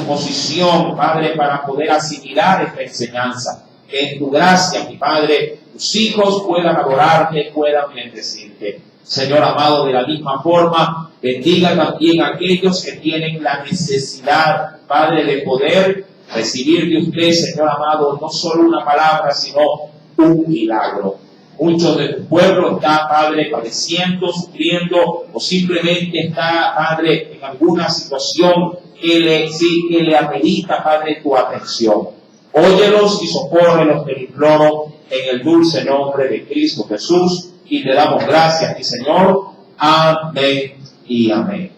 su posición, Padre, para poder asimilar esta enseñanza. Que en tu gracia, mi Padre, tus hijos puedan adorarte, puedan bendecirte. Señor amado, de la misma forma, bendiga también a aquellos que tienen la necesidad, Padre, de poder recibir de usted, Señor amado, no solo una palabra, sino un milagro. Muchos de tu pueblo está, Padre, padeciendo, sufriendo, o simplemente está, Padre, en alguna situación que le amerita, Padre, tu atención. Óyelos y socórrelos, te imploro, en el dulce nombre de Cristo Jesús, y te damos gracias, mi Señor. Amén y amén.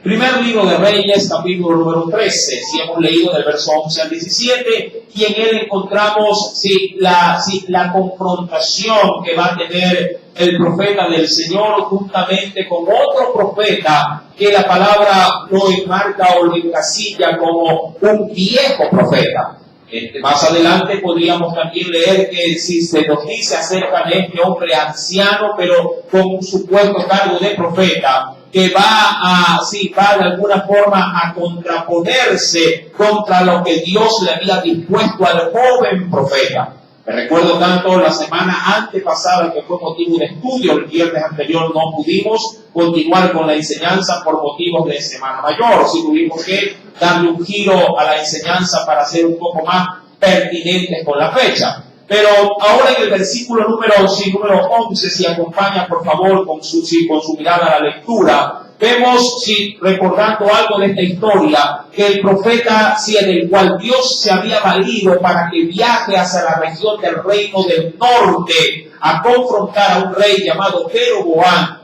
Primer libro de Reyes, capítulo número 13, si hemos leído del verso 11 al 17, y en él encontramos la confrontación que va a tener el profeta del Señor juntamente con otro profeta que la palabra lo enmarca o lo encasilla como un viejo profeta. Más adelante podríamos también leer que si se nos dice acerca de este hombre anciano, pero con un supuesto cargo de profeta, que va de alguna forma a contraponerse contra lo que Dios le había dispuesto al joven profeta. Me recuerdo tanto la semana antepasada, que fue motivo de estudio, el viernes anterior no pudimos continuar con la enseñanza por motivos de Semana Mayor. Sí tuvimos que darle un giro a la enseñanza para ser un poco más pertinentes con la fecha. Pero ahora en el versículo número 11, si acompaña por favor con su mirada a la lectura, vemos, recordando algo de esta historia, que el profeta, en el cual Dios se había valido para que viaje hacia la región del reino del norte a confrontar a un rey llamado Jeroboam,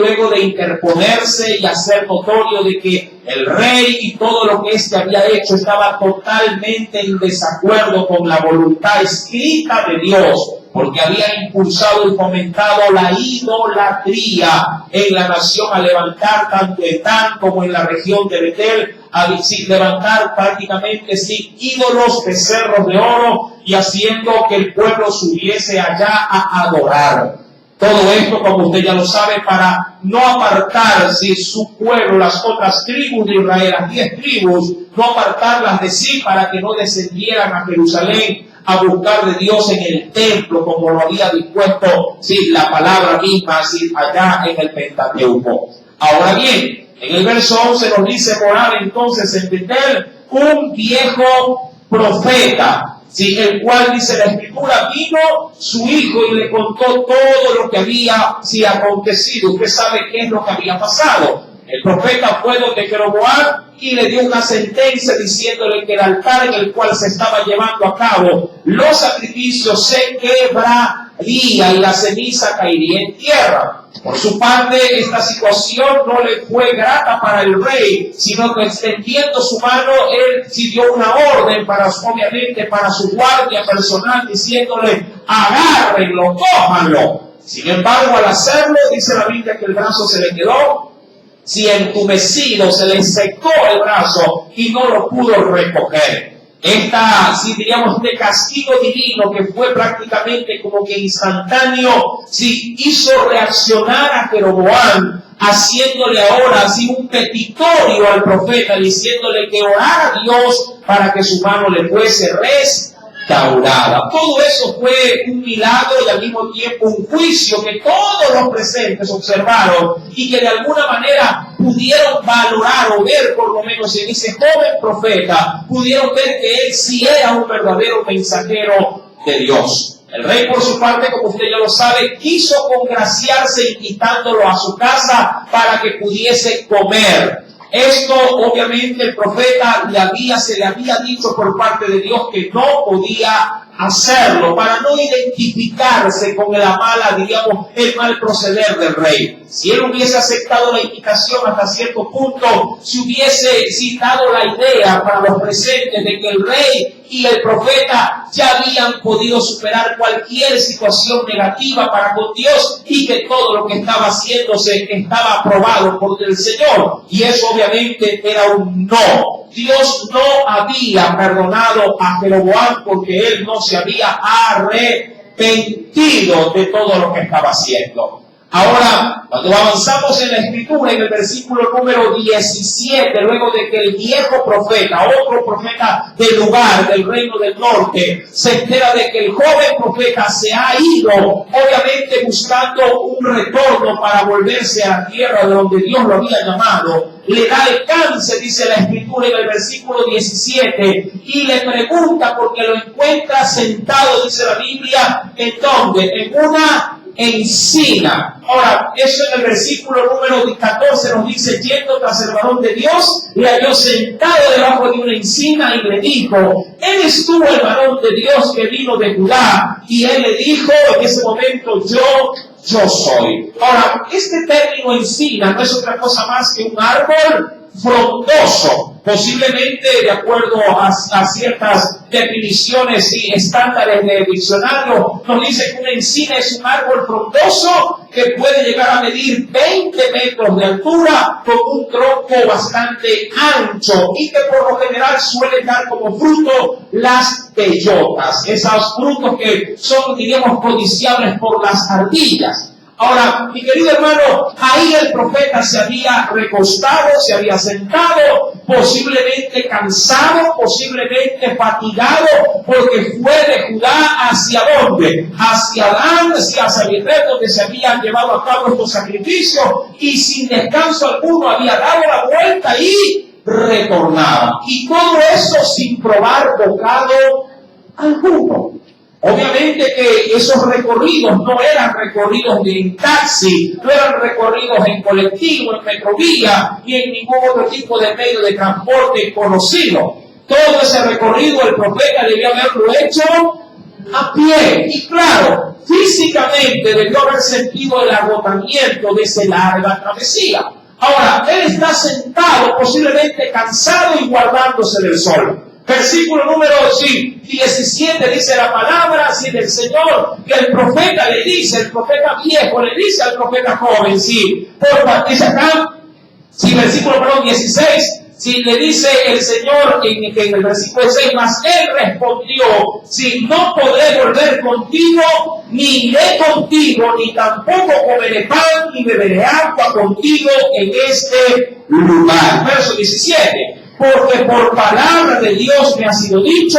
luego de interponerse y hacer notorio de que el rey y todo lo que había hecho estaba totalmente en desacuerdo con la voluntad escrita de Dios, porque había impulsado y fomentado la idolatría en la nación a levantar tanto en Dan como en la región de Betel, a levantar prácticamente ídolos, becerros de oro, y haciendo que el pueblo subiese allá a adorar. Todo esto, como usted ya lo sabe, para no apartar su pueblo, las otras tribus de Israel, las 10 tribus, no apartarlas de sí para que no descendieran a Jerusalén a buscar de Dios en el templo, como lo había dispuesto la palabra misma allá en el Pentateuco. Ahora bien, en el verso 11 nos dice morar entonces en Betel un viejo profeta, el cual dice la Escritura, vino su hijo y le contó todo lo que había acontecido. Usted sabe qué es lo que había pasado. El profeta fue donde Jeroboam y le dio una sentencia diciéndole que el altar en el cual se estaba llevando a cabo los sacrificios se quebraría y la ceniza caería en tierra. Por su parte, esta situación no le fue grata para el rey, sino que extendiendo su mano, él dio una orden obviamente para su guardia personal, diciéndole, agárrenlo, cójanlo. Sin embargo, al hacerlo, dice la Biblia que el brazo se le quedó entumecido, se le secó el brazo y no lo pudo recoger. Este castigo divino que fue prácticamente como que instantáneo, hizo reaccionar a Jeroboam, haciéndole ahora un petitorio al profeta, diciéndole que orara a Dios para que su mano le fuese restaurada. Todo eso fue un milagro y al mismo tiempo un juicio que todos los presentes observaron y que de alguna manera pudieron valorar o ver, por lo menos en ese joven profeta, pudieron ver que él sí era un verdadero mensajero de Dios. El rey, por su parte, como usted ya lo sabe, quiso congraciarse invitándolo a su casa para que pudiese comer. Esto, obviamente, el profeta se le había dicho por parte de Dios que no podía hacerlo para no identificarse con el mal proceder del rey. Si él hubiese aceptado la invitación hasta cierto punto, si hubiese dado la idea para los presentes de que el rey y el profeta ya habían podido superar cualquier situación negativa para con Dios y que todo lo que estaba haciéndose estaba aprobado por el Señor. Y eso obviamente era un no. Dios no había perdonado a Jeroboam porque él no se había arrepentido de todo lo que estaba haciendo. Ahora, cuando avanzamos en la escritura, en el versículo número 17, luego de que el viejo profeta, otro profeta del lugar, del reino del norte, se entera de que el joven profeta se ha ido, obviamente buscando un retorno para volverse a la tierra de donde Dios lo había llamado, le da alcance, dice la escritura en el versículo 17, y le pregunta porque lo encuentra sentado, dice la Biblia, ¿en dónde? En una encina. Ahora, eso en el versículo número 14 nos dice, yendo tras el varón de Dios, le halló sentado debajo de una encina y le dijo, ¿eres tú el varón de Dios que vino de Judá? Y él le dijo en ese momento, yo soy. Ahora, este término encina no es otra cosa más que un árbol frondoso, posiblemente de acuerdo a ciertas definiciones y estándares de diccionario, nos dice que una encina es un árbol frondoso que puede llegar a medir 20 metros de altura con un tronco bastante ancho y que por lo general suele dar como fruto las bellotas, esos frutos que son, diríamos, codiciables por las ardillas. Ahora, mi querido hermano, ahí el profeta se había recostado, se había sentado, posiblemente cansado, posiblemente fatigado, porque fue de Judá hacia dónde? Hacia Dan, hacia Betel, donde se habían llevado a cabo estos sacrificios, y sin descanso alguno había dado la vuelta y retornaba. Y todo eso sin probar bocado alguno. Obviamente que esos recorridos no eran recorridos en taxi, no eran recorridos en colectivo, en metrovía, ni en ningún otro tipo de medio de transporte conocido. Todo ese recorrido el profeta debió haberlo hecho a pie. Y claro, físicamente debió haber sentido el agotamiento de esa larga travesía. Ahora, él está sentado, posiblemente cansado y guardándose del sol. Versículo número 17 dice la palabra así del Señor, que el profeta le dice, el profeta viejo le dice al profeta joven, dice acá, versículo 16, le dice el Señor en el versículo 6, mas él respondió, no podré volver contigo, ni iré contigo, ni tampoco comeré pan, ni beberé agua contigo en este lugar. Verso 17. Porque por palabra de Dios me ha sido dicho,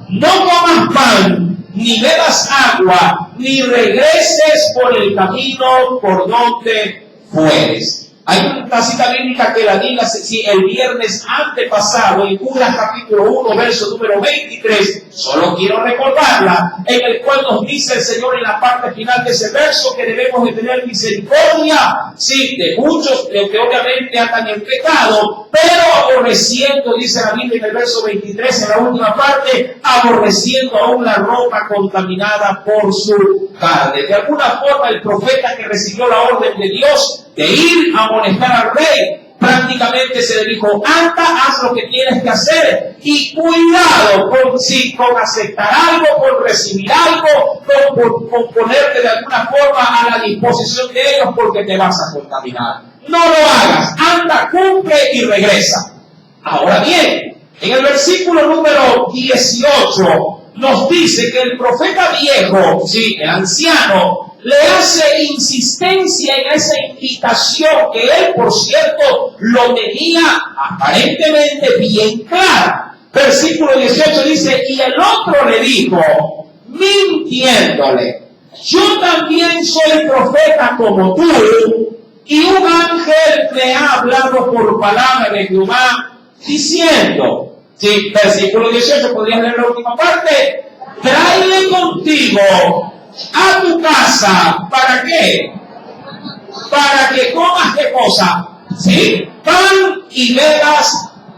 no comas pan, ni bebas agua, ni regreses por el camino por donde fueres. Hay una cita bíblica que la diga el viernes antepasado, en Judas capítulo 1, verso número 23, solo quiero recordarla, en el cual nos dice el Señor en la parte final de ese verso que debemos de tener misericordia, de muchos que obviamente andan en pecado, pero aborreciendo, dice la Biblia en el verso 23, en la última parte, aborreciendo aún la ropa contaminada por su carne. De alguna forma el profeta que recibió la orden de Dios de ir a amonestar al rey, prácticamente se le dijo, anda, haz lo que tienes que hacer, y cuidado con aceptar algo, con recibir algo, con ponerte de alguna forma a la disposición de ellos, porque te vas a contaminar. No lo hagas, anda, cumple y regresa. Ahora bien, en el versículo número 18 nos dice que el profeta viejo, el anciano, le hace insistencia en esa invitación que él, por cierto, lo tenía aparentemente bien clara. Versículo 18 dice, y el otro le dijo, mintiéndole, yo también soy profeta como tú, y un ángel me ha hablado por palabra de Jehová, diciendo, versículo 18, podrías leer la última parte, tráele contigo a tu casa, ¿para qué? Para que comas, ¿qué cosa? Pan y bebas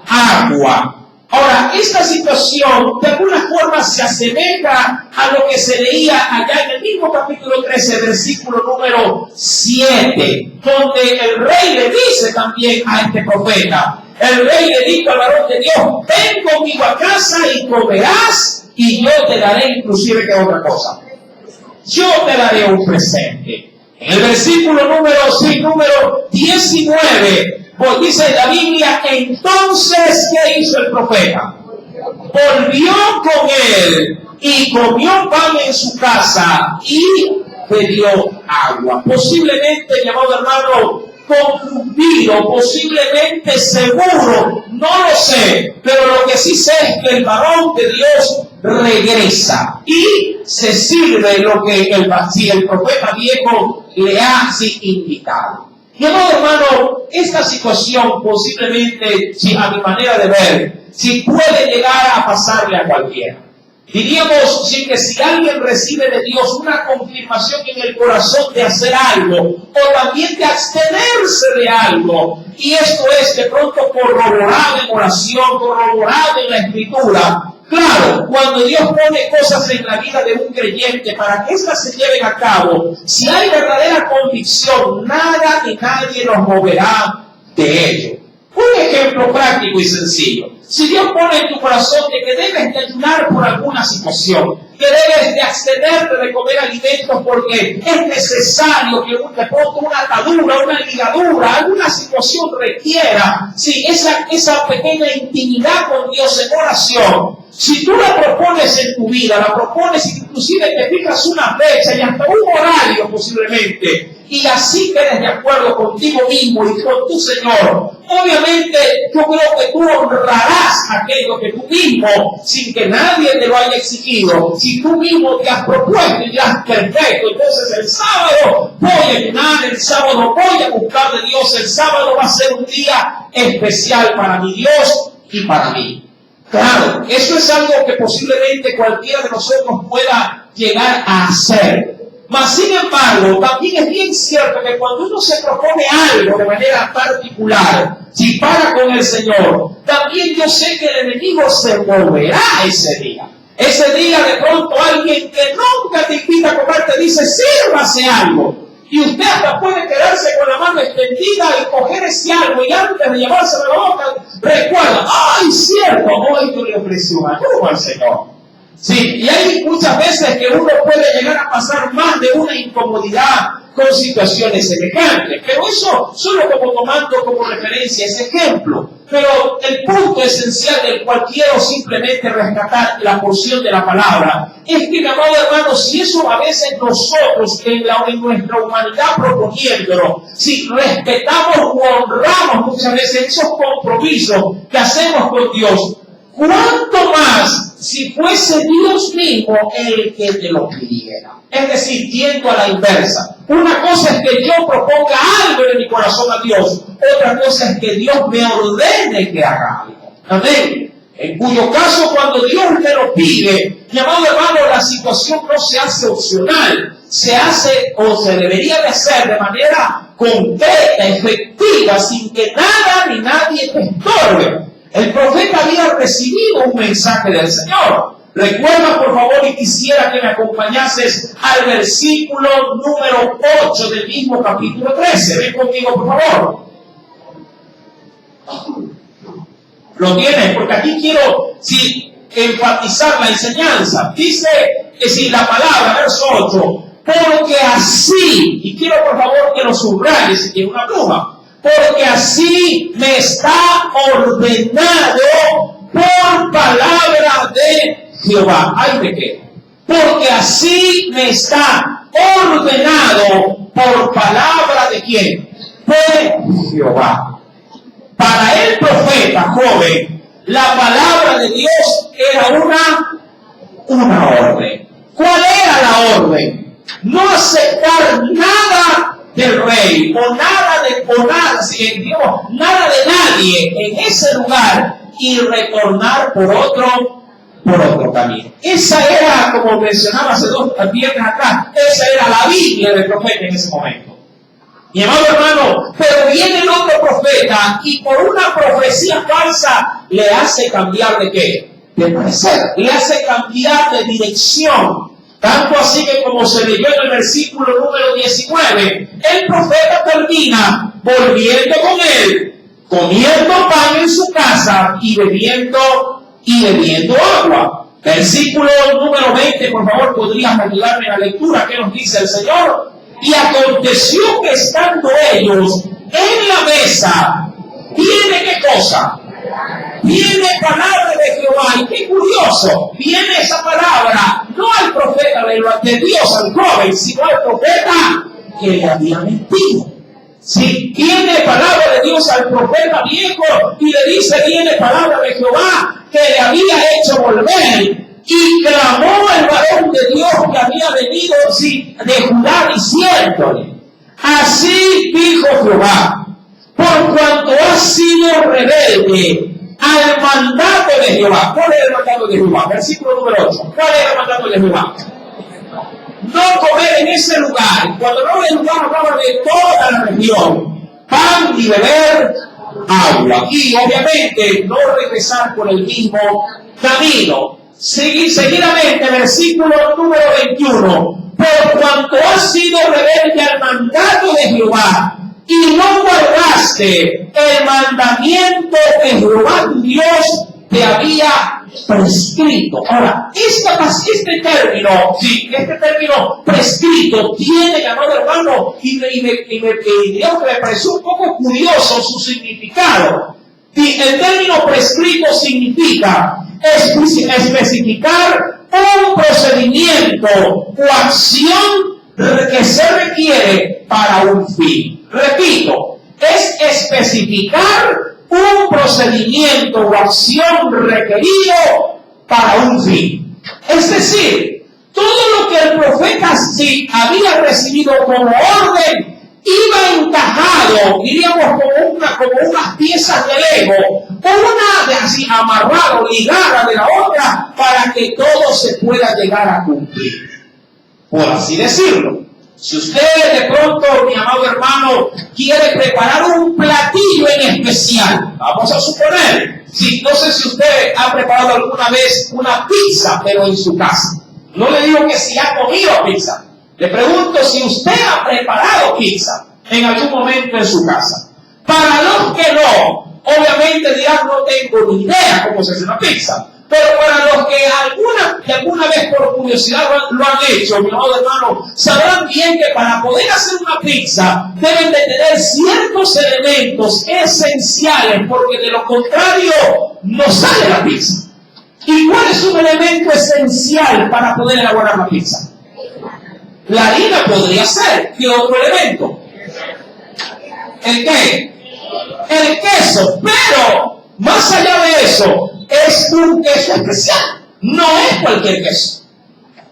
agua. Ahora, esta situación de alguna forma se asemeja a lo que se leía allá en el mismo capítulo 13, versículo número 7, donde el rey le dice también a este profeta, el rey le dijo al varón de Dios, ven conmigo a casa y comerás, y yo te daré inclusive que otra cosa. Yo te daré un presente. En el versículo número 19, pues dice la Biblia, entonces, ¿qué hizo el profeta? Volvió con él y comió pan en su casa y te dio agua. Posiblemente, mi amado hermano, confundido, posiblemente seguro, no lo sé, pero lo que sí sé es que el varón de Dios regresa y se sirve lo que el profeta viejo le ha indicado. Mi amado hermano, esta situación posiblemente, si a mi manera de ver, si puede llegar a pasarle a cualquiera. Diríamos que si alguien recibe de Dios una confirmación en el corazón de hacer algo, o también de abstenerse de algo, y esto es de pronto corroborado en oración, corroborado en la Escritura. Claro, cuando Dios pone cosas en la vida de un creyente para que éstas se lleven a cabo, si hay verdadera convicción, nada ni nadie nos moverá de ello. Un ejemplo práctico y sencillo. Si Dios pone en tu corazón de que debes de ayunar por alguna situación, que debes de abstenerte de comer alimentos porque es necesario que de pronto una atadura, una ligadura, alguna situación requiera, si esa pequeña intimidad con Dios en oración, si tú la propones en tu vida, la propones inclusive te fijas una fecha y hasta un horario posiblemente, y así quedes de acuerdo contigo mismo y con tu Señor, obviamente yo creo que tú honrarás aquello que tú mismo, sin que nadie te lo haya exigido, si tú mismo te has propuesto y dirás, perfecto, entonces el sábado voy a ayunar, el sábado voy a buscar de Dios, el sábado va a ser un día especial para mi Dios y para mí. Claro, eso es algo que posiblemente cualquiera de nosotros pueda llegar a hacer. Mas, sin embargo, también es bien cierto que cuando uno se propone algo de manera particular, si para con el Señor, también yo sé que el enemigo se moverá ese día. Ese día de pronto alguien que nunca te invita a comer te dice, sírvase algo. Y usted hasta puede quedarse con la mano extendida y coger ese algo y antes de llevárselo a la boca, recuerda, ¡ay, cierto! Hoy yo le ofrecí un ayuno al Señor. Sí, y hay muchas veces que uno puede llegar a pasar más de una incomodidad con situaciones semejantes. Pero eso solo como tomando como referencia ese ejemplo. Pero el punto esencial del cual quiero simplemente rescatar la porción de la palabra es que, mi amado hermano, si eso a veces nosotros en nuestra humanidad proponiéndolo, si respetamos o honramos muchas veces esos compromisos que hacemos con Dios, ¿cuánto más si fuese Dios mismo el que te lo pidiera? Es decir, yendo a la inversa. Una cosa es que yo proponga algo en mi corazón a Dios. Otra cosa es que Dios me ordene que haga algo. Amén. En cuyo caso, cuando Dios me lo pide, mi amado hermano, la situación no se hace opcional. Se hace o se debería de hacer de manera concreta, efectiva, sin que nada ni nadie te estorbe. El profeta había recibido un mensaje del Señor. Recuerda, por favor, y quisiera que me acompañases al versículo número 8 del mismo capítulo 13. Ven conmigo, por favor. Lo tienes, porque aquí quiero enfatizar la enseñanza. Dice que si la palabra, verso 8, porque así, y quiero por favor que lo subrayes si tiene una pluma, porque así me está ordenado por palabra de Jehová. ¡Ay, de qué! Porque así me está ordenado por palabra de ¿quién? De Jehová. Para el profeta joven, la palabra de Dios era una orden. ¿Cuál era la orden? No aceptar nada del rey o nada de nadie en ese lugar y retornar por otro camino. Esa era, como mencionaba hace 2 viernes atrás, esa era la Biblia del profeta en ese momento. Mi amado hermano, pero viene el otro profeta y por una profecía falsa le hace cambiar de qué? De parecer, le hace cambiar de dirección. Tanto así que, como se leyó en el versículo número 19, el profeta termina volviendo con él, comiendo pan en su casa y bebiendo agua. Versículo número 20, por favor, podrías ayudarme en la lectura. ¿Qué nos dice el Señor? Y aconteció que estando ellos en la mesa, ¿viene qué cosa? Viene palabra de Jehová. Y qué curioso, viene esa palabra, no al profeta de Dios, al joven, sino al profeta que le había mentido. Si viene palabra de Dios al profeta viejo y le dice, viene palabra de Jehová que le había hecho volver. Y clamó el varón de Dios que había venido de Judá diciéndole, así dijo Jehová, por cuanto has sido rebelde al mandato de Jehová. ¿Cuál era el mandato de Jehová? Versículo número 8. ¿Cuál era el mandato de Jehová? No comer en ese lugar. Cuando no en lugar hablaba de toda la región, pan y beber agua. Y obviamente no regresar por el mismo camino. Seguidamente, versículo número 21. Por cuanto has sido rebelde al mandato de Jehová y no guardaste el mandamiento que Jehová Dios te había prescrito. Ahora, este término prescrito tiene, amado hermano, y digamos que me pareció un poco curioso su significado. Y el término prescrito significa especificar un procedimiento o acción que se requiere para un fin. Repito, es especificar un procedimiento o acción requerido para un fin. Es decir, todo lo que el profeta sí había recibido como orden iba encajado, diríamos, como unas piezas de Lego, una de así amarrada o ligada de la otra, para que todo se pueda llegar a cumplir. Por así decirlo. Si usted de pronto, mi amado hermano, quiere preparar un platillo en especial, vamos a suponer, no sé si usted ha preparado alguna vez una pizza, pero en su casa. No le digo que si ha comido pizza. Le pregunto si usted ha preparado pizza en algún momento en su casa. Para los que no, obviamente dirán, no tengo ni idea cómo se hace una pizza. Pero para los que alguna vez por curiosidad lo han hecho, mi amado hermano, sabrán bien que para poder hacer una pizza deben de tener ciertos elementos esenciales, porque de lo contrario no sale la pizza. ¿Y cuál es un elemento esencial para poder elaborar la pizza? La harina podría ser. ¿Qué otro elemento? ¿El qué? El queso. Pero, más allá de eso, es un queso especial. No es cualquier queso.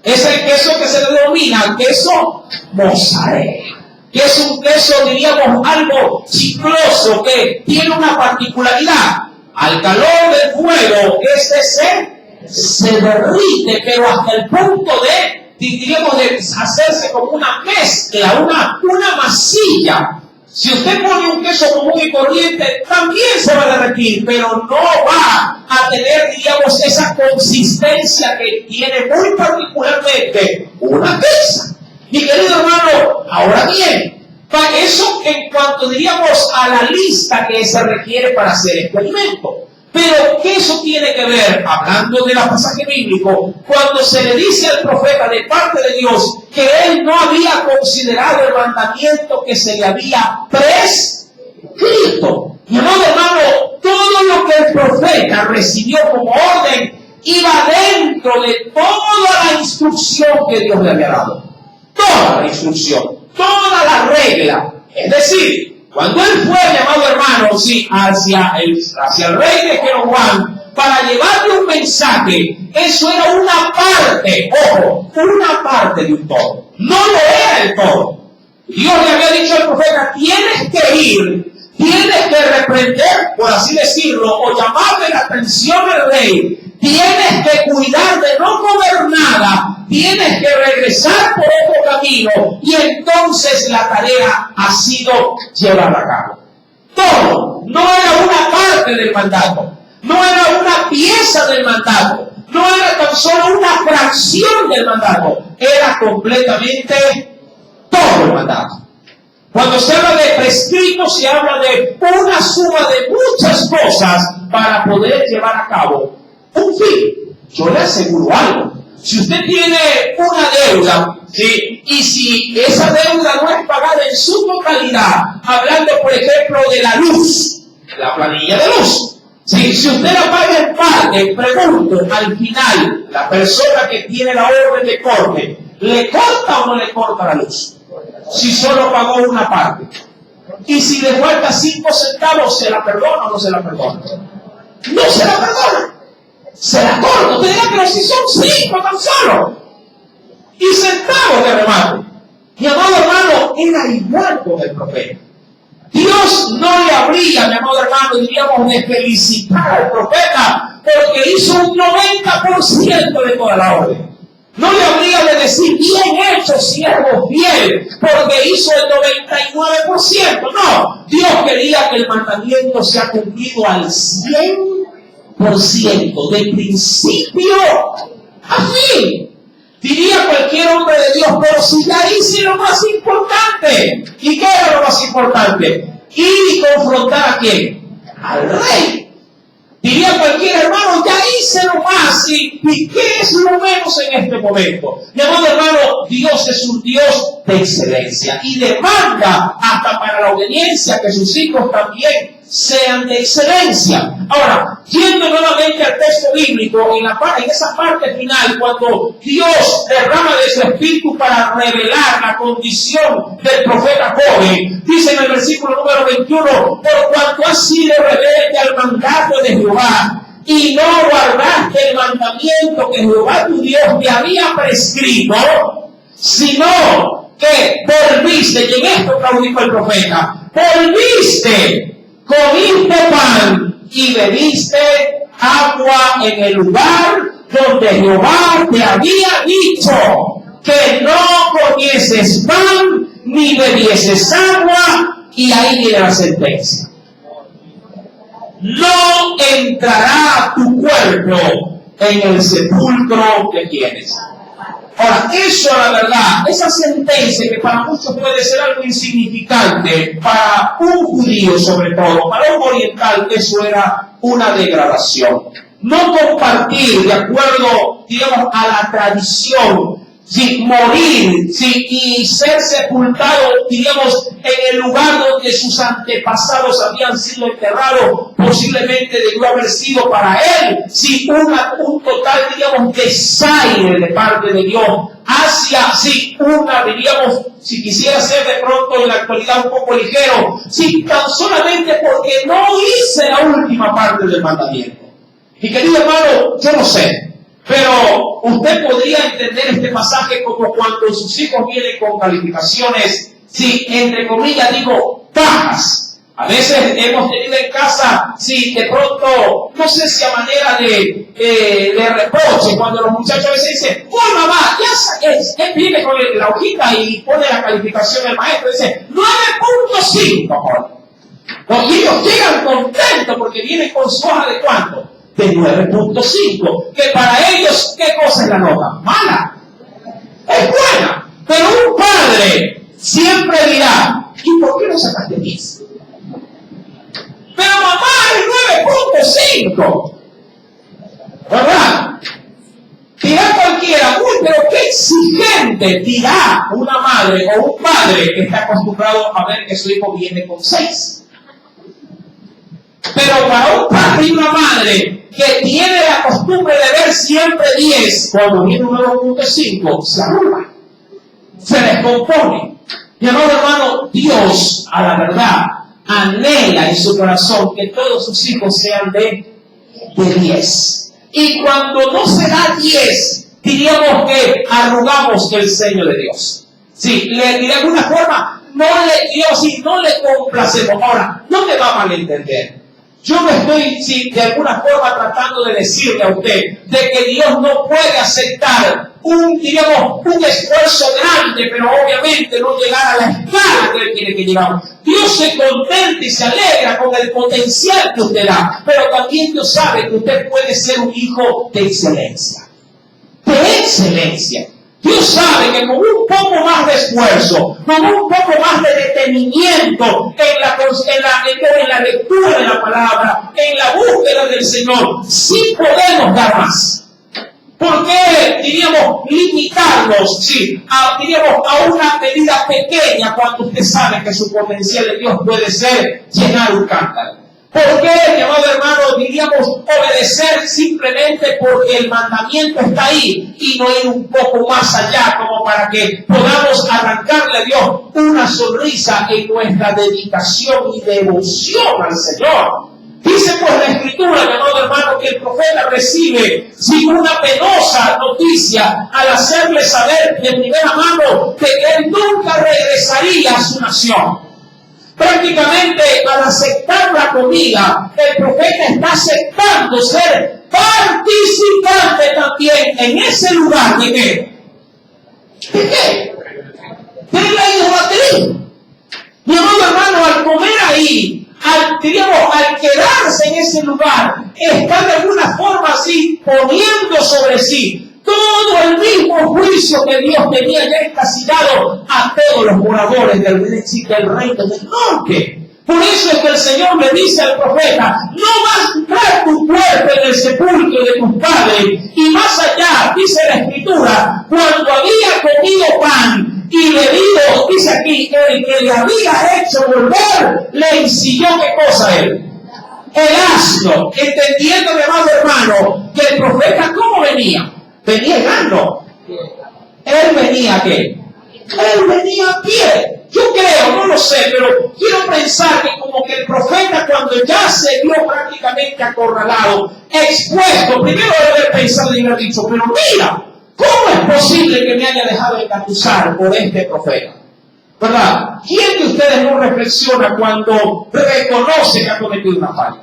Es el queso que se denomina queso mozzarella. Que es un queso, diríamos, algo chicloso, que tiene una particularidad. Al calor del fuego, se derrite, pero hasta el punto diríamos, de hacerse como una mezcla, una masilla. Si usted pone un queso común y corriente, también se va a derretir, pero no va a tener, diríamos, esa consistencia que tiene muy particularmente una pizza. Mi querido hermano, ahora bien, para eso en cuanto, diríamos, a la lista que se requiere para hacer este alimento. Pero, ¿qué eso tiene que ver, hablando del pasaje bíblico, cuando se le dice al profeta de parte de Dios que él no había considerado el mandamiento que se le había prescrito? Mi amado hermano, todo lo que el profeta recibió como orden iba dentro de toda la instrucción que Dios le había dado. Toda la instrucción, toda la regla. Es decir, cuando él fue, llamado hermano, hacia el rey de Jeroboam para llevarle un mensaje, eso era una parte, ojo, una parte de un todo. No lo era el todo. Dios le había dicho al profeta, tienes que ir, tienes que reprender, por así decirlo, o llamarle la atención al rey. Tienes que cuidar de no comer nada, tienes que regresar por otro camino, y entonces la tarea ha sido llevada a cabo. Todo, no era una parte del mandato, no era una pieza del mandato, no era tan solo una fracción del mandato, era completamente todo el mandato. Cuando se habla de prescrito, se habla de una suma de muchas cosas para poder llevar a cabo un fin. Yo le aseguro algo. Si usted tiene una deuda, ¿sí?, y si esa deuda no es pagada en su totalidad, hablando por ejemplo de la luz, la planilla de luz, ¿sí?, si usted la paga en parte, pregunto, al final, la persona que tiene la orden de corte, ¿le corta o no le corta la luz? Si solo pagó una parte. Y si le falta 5 centavos, ¿se la perdona o no se la perdona? No se la perdona. Se la corta. Usted dirá, pero si son 5 tan solo. Y centavos de remate. Mi amado hermano, era igual con el profeta. Dios no le habría, mi amado hermano, diríamos, de felicitar al profeta porque hizo un 90% de toda la orden. No le habría de decir, bien hecho, siervo fiel, porque hizo el 99%. No, Dios quería que el mandamiento sea cumplido al 100%, de principio a fin. Diría cualquier hombre de Dios, pero si ya hice lo más importante. ¿Y qué era lo más importante? Ir y confrontar ¿a quién? Al rey. Diría cualquier hermano, ya hice lo más, ¿y qué es lo menos en este momento? Mi amado hermano, Dios es un Dios de excelencia y demanda hasta para la obediencia que sus hijos también sean de excelencia. Ahora, yendo nuevamente al texto bíblico, en esa parte final, cuando Dios derrama de su espíritu para revelar la condición del profeta joven, dice en el versículo número 21, por cuanto has sido rebelde al mandato de Jehová, y no guardaste el mandamiento que Jehová tu Dios te había prescrito, sino que volviste, y en esto claudicó el profeta, volviste, comiste pan y bebiste agua en el lugar donde Jehová te había dicho que no comieses pan ni bebieses agua, y ahí viene la sentencia. No entrará tu cuerpo en el sepulcro que tienes. Ahora, eso la verdad, esa sentencia que para muchos puede ser algo insignificante, para un judío sobre todo, para un oriental, eso era una degradación. No compartir de acuerdo, digamos, a la tradición, morir y ser sepultado, digamos, en el lugar donde sus antepasados habían sido enterrados, posiblemente debió haber sido para él, un total, digamos, desaire de parte de Dios, hacia, diríamos, si quisiera ser de pronto en la actualidad un poco ligero, tan solamente porque no hice la última parte del mandamiento. Y querido hermano, yo no sé, pero usted podría entender este pasaje como cuando sus hijos vienen con calificaciones, entre comillas digo, bajas. A veces hemos tenido en casa, de pronto, no sé si a manera de reproche, cuando los muchachos a veces dicen, ¡oh mamá, ya saqué! Él viene con la hojita y pone la calificación del maestro, dice, 9.5. Los niños llegan contentos porque vienen con su hoja de cuánto. De 9.5, que para ellos, ¿qué cosa es la nota? Mala. Es buena. Pero un padre siempre dirá, ¿y por qué no sacaste 10? Pero mamá, es 9.5. ¿Verdad? Dirá cualquiera, uy, pero qué exigente dirá una madre o un padre que está acostumbrado a ver que su hijo viene con 6. Pero para un padre y una madre que tiene la costumbre de ver siempre 10, cuando viene un 9.5, se arruga, se descompone. Mi amado hermano, Dios, a la verdad, anhela en su corazón que todos sus hijos sean de 10. Y cuando no se da 10, diríamos que arrugamos el sello de Dios. De alguna forma, no le complacemos. Ahora, no me va a malentender. Yo no estoy, de alguna forma tratando de decirle a usted de que Dios no puede aceptar un esfuerzo grande, pero obviamente no llegar a la escala que Él quiere que llegamos. Dios se contenta y se alegra con el potencial que usted da, pero también Dios sabe que usted puede ser un hijo de excelencia. De excelencia. Dios sabe que con un poco más de esfuerzo, con un poco más de detenimiento en la lectura de la palabra, en la búsqueda del Señor, sí podemos dar más. ¿Por qué, limitarnos, a una medida pequeña cuando usted sabe que su potencial de Dios puede ser llenar un cántaro? ¿Por qué, mi amado hermano, diríamos obedecer simplemente porque el mandamiento está ahí y no ir un poco más allá como para que podamos arrancarle a Dios una sonrisa en nuestra dedicación y devoción al Señor? Dice pues la Escritura, mi amado hermano, que el profeta recibe una penosa noticia al hacerle saber de primera mano que él nunca regresaría a su nación. Prácticamente al aceptar la comida, el profeta está aceptando ser participante también en ese lugar. ¿De qué? ¿De qué? De la idolatría. Mi amado hermano, al comer ahí, al quedarse en ese lugar, está de alguna forma así poniendo sobre sí todo el mismo juicio que Dios tenía ya encasillado a todos los moradores del reino del norte. Por eso es que el Señor le dice al profeta: no vas a entrar tu cuerpo en el sepulcro de tus padres. Y más allá, dice la Escritura, cuando había comido pan y bebido, dice aquí, el que le había hecho volver, le ensilló ¿qué cosa él? El asno. Entendiendo, mi amado hermano, que el profeta ¿cómo venía? Venía en asno. Él venía ¿a qué? Él venía a pie. Yo creo, no lo sé, pero quiero pensar que como que el profeta, cuando ya se vio prácticamente acorralado, expuesto, primero debe haber pensado y haber dicho: pero mira, ¿cómo es posible que me haya dejado engatusar por este profeta? ¿Verdad? ¿Quién de ustedes no reflexiona cuando reconoce que ha cometido una falla?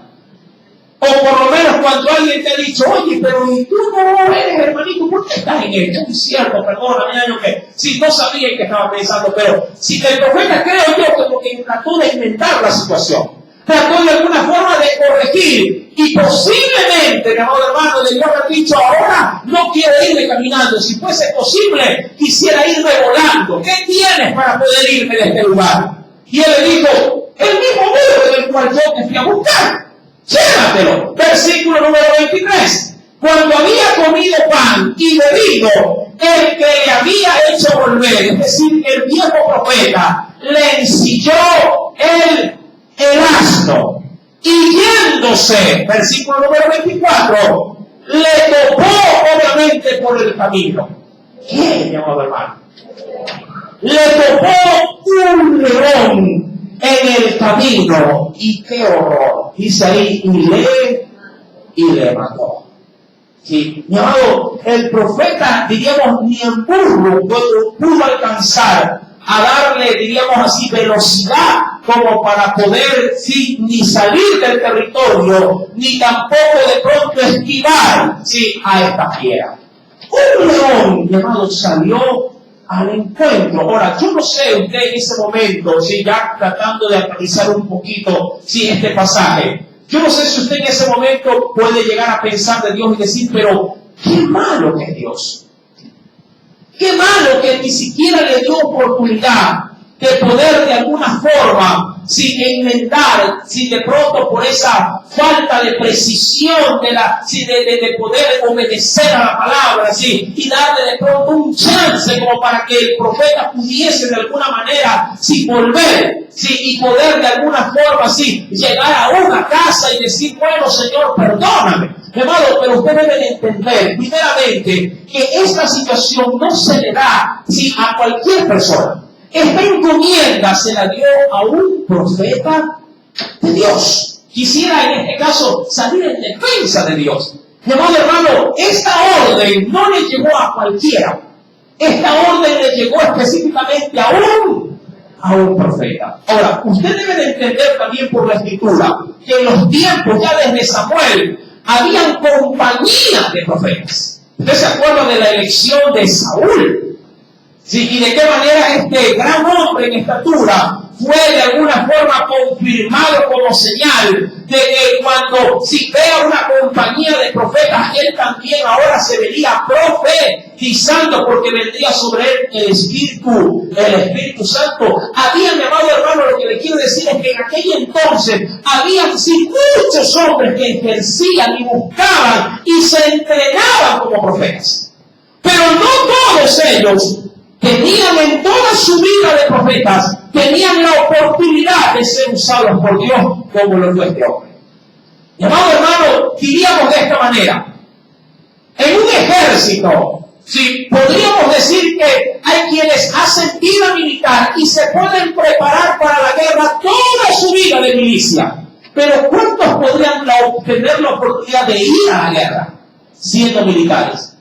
O por lo menos cuando alguien te ha dicho: oye, pero tú no eres hermanito, ¿por qué estás en esto? Es cierto, perdóname, que si no sabía en qué estaba pensando, pero si el profeta, creo yo, como que trató de inventar la situación, trató de alguna forma de corregir, y posiblemente, mi amado hermano, debió haber dicho: ahora no quiero irme caminando, si fuese posible, quisiera irme volando. ¿Qué tienes para poder irme de este lugar? Y él le dijo: el mismo burro del cual yo te fui a buscar. Llévatelo. Versículo número 23. Cuando había comido pan y bebido, el que le había hecho volver, es decir, el viejo profeta, le ensilló el asno. Y yéndose, versículo número 24, le topó obviamente por el camino. ¿Quién, mi amado hermano? Le topó un león en el camino, y qué horror, dice ahí, y le mató. Sí, mi amado, el profeta, diríamos, ni en burro pudo alcanzar a darle, diríamos así, velocidad como para poder, sí, ni salir del territorio, ni tampoco de pronto esquivar, sí, a esta fiera. Un león, mi amado, salió al encuentro. Ahora, yo no sé usted en ese momento, si ya tratando de analizar un poquito este pasaje, yo no sé si usted en ese momento puede llegar a pensar de Dios y decir: pero qué malo que es Dios, qué malo que ni siquiera le dio oportunidad de poder de alguna forma, sin enmendar, sin de pronto por esa falta de precisión de poder obedecer a la palabra, ¿sí? Y darle de pronto un chance como para que el profeta pudiese de alguna manera, volver, ¿sí? Y poder de alguna forma, llegar a una casa y decir: bueno, Señor, perdóname. Hermano, pero usted debe entender, primeramente, que esta situación no se le da, a cualquier persona. Esta encomienda se la dio a un profeta de Dios. Quisiera en este caso salir en defensa de Dios. Mi amado hermano, esta orden no le llegó a cualquiera. Esta orden le llegó específicamente a un profeta. Ahora, usted debe de entender también por la Escritura que en los tiempos ya desde Samuel habían compañías de profetas. ¿Usted se acuerda de la elección de Saúl? Sí, y de qué manera este gran hombre en estatura fue de alguna forma confirmado como señal de que cuando vea una compañía de profetas, él también ahora se vería profetizando, porque vendría sobre él el Espíritu Santo. Había, mi amado hermano, lo que le quiero decir es que en aquel entonces había muchos hombres que ejercían y buscaban y se entregaban como profetas. Pero no todos ellos tenían en toda su vida de profetas, tenían la oportunidad de ser usados por Dios como lo fue este hombre. Mi amado hermano, diríamos de esta manera. En un ejército, sí, podríamos decir que hay quienes hacen vida militar y se pueden preparar para la guerra toda su vida de milicia. Pero ¿cuántos podrían obtener la oportunidad de ir a la guerra siendo militares?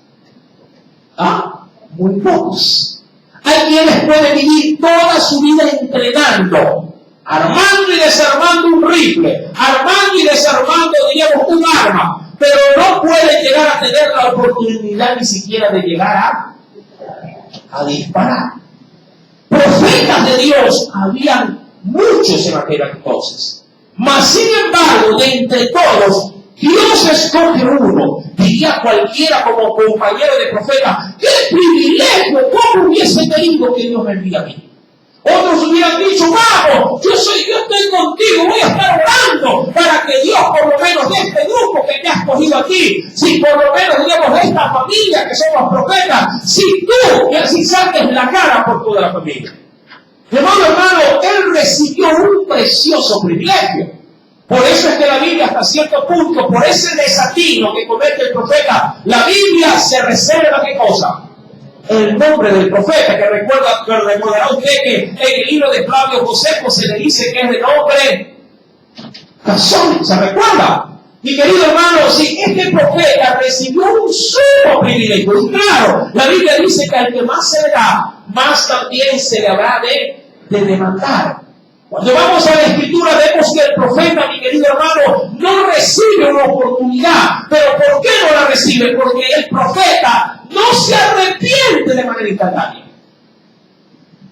Muy pocos. Hay quienes pueden vivir toda su vida entrenando, armando y desarmando un rifle, armando y desarmando, diríamos, un arma, pero no pueden llegar a tener la oportunidad ni siquiera de llegar a disparar. Profetas de Dios habían muchos en aquel entonces, mas sin embargo, de entre todos, Dios escoge uno. Diría cualquiera como compañero de profeta: ¡qué privilegio! ¿Cómo hubiese querido que Dios me envíe a mí? Otros hubieran dicho: vamos, yo estoy contigo, voy a estar orando para que Dios, por lo menos de este grupo que te ha escogido aquí, si por lo menos, digamos, de esta familia que somos profetas, si tú y así saques la cara por toda la familia. De modo, hermano, él recibió un precioso privilegio. Por eso es que la Biblia, hasta cierto punto, por ese desatino que comete el profeta, la Biblia se reserva, ¿qué cosa? El nombre del profeta, que recordará usted que en el libro de Flavio Josefo se le dice que es de nombre Jasón. ¿Se recuerda? Mi querido hermano, si este profeta recibió un sumo privilegio, y claro, la Biblia dice que al que más se le da, más también se le habrá de demandar. Cuando vamos a la Escritura vemos que el profeta, mi querido hermano, no recibe una oportunidad. ¿Pero por qué no la recibe? Porque el profeta no se arrepiente de manera instantánea.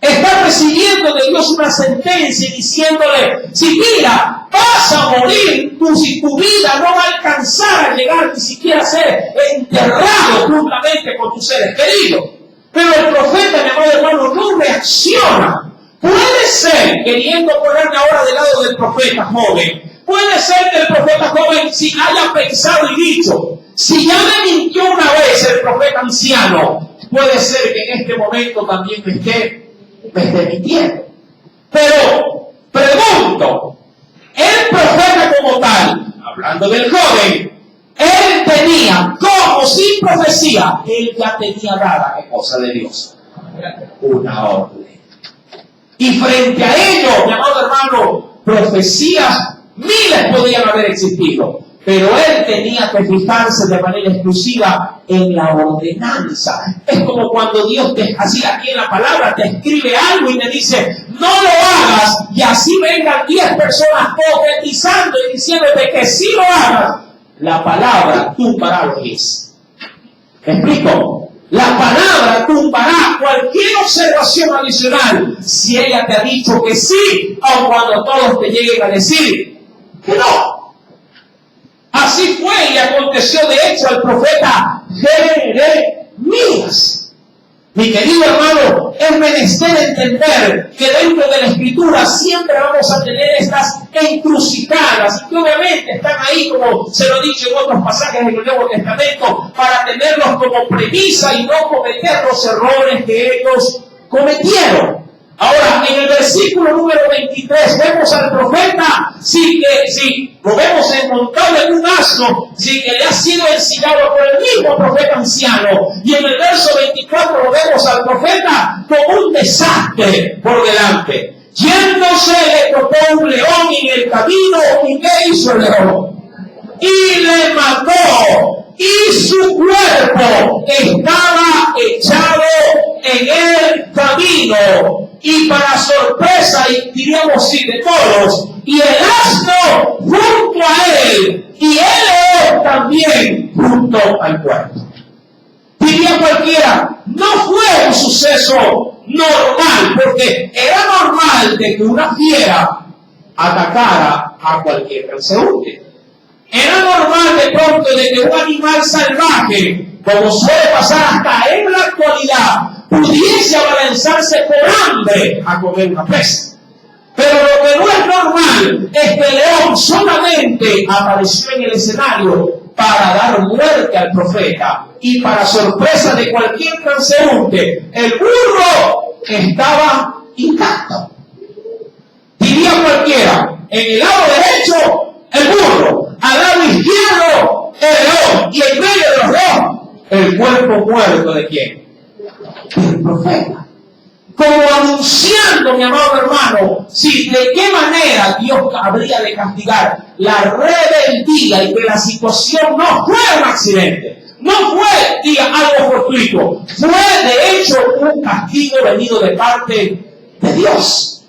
Está recibiendo de Dios una sentencia diciéndole: si mira, vas a morir, tu vida no va a alcanzar a llegar ni siquiera a ser enterrado juntamente con tus seres queridos. Pero el profeta, mi amado hermano, no reacciona. Puede ser, queriendo ponerme ahora del lado del profeta joven, puede ser que el profeta joven si haya pensado y dicho: si ya me mintió una vez el profeta anciano, puede ser que en este momento también me esté mintiendo. Pero, pregunto, el profeta como tal, hablando del joven, él tenía, como sin profecía, él ya tenía dada, ¿qué cosa de Dios? Una orden. Y frente a ello, mi amado hermano, profecías miles podrían haber existido, pero él tenía que fijarse de manera exclusiva en la ordenanza. Es como cuando Dios te, así aquí en la palabra, te escribe algo y te dice: no lo hagas, y así vengan 10 personas profetizando y diciéndote que sí lo hagas. La palabra tumbará lo que es. ¿Me explico? La palabra tumbará cualquier observación adicional si ella te ha dicho que sí, aun cuando todos te lleguen a decir que no. Así fue y aconteció de hecho al profeta Jeremías. Mi querido hermano, es menester entender que dentro de la Escritura siempre vamos a tener estas encrucijadas, y que obviamente están ahí, como se lo he dicho en otros pasajes del Nuevo Testamento, para tenerlos como premisa y no cometer los errores que ellos cometieron. Ahora, en el versículo número 23, vemos al profeta, si lo vemos montado en un asno, si que le ha sido ensillado por el mismo profeta anciano. Y en el verso 24 lo vemos al profeta con un desastre por delante. Yéndose, le tocó un león en el camino, ¿y qué hizo el león? Y le mató. Y su cuerpo estaba echado en el camino. Y para sorpresa, y diríamos sí, de todos, y el asno junto a él, y el león también junto al cuerpo. Diría cualquiera, no fue un suceso normal, porque era normal de que una fiera atacara a cualquier transeúnte. Era normal de pronto de que un animal salvaje, como suele pasar hasta en la actualidad, pudiese abalanzarse por hambre a comer una presa. Pero lo que no es normal es que el león solamente apareció en el escenario para dar muerte al profeta. Y para sorpresa de cualquier transeúnte, el burro estaba intacto. Diría cualquiera, en el lado derecho, el burro, al lado lado izquierdo el león y en medio de los dos el cuerpo muerto de quién? Del profeta. Como anunciando, mi amado hermano, si de qué manera Dios habría de castigar la rebeldía y que la situación no fue un accidente. No fue algo fortuito, fue de hecho un castigo venido de parte de Dios.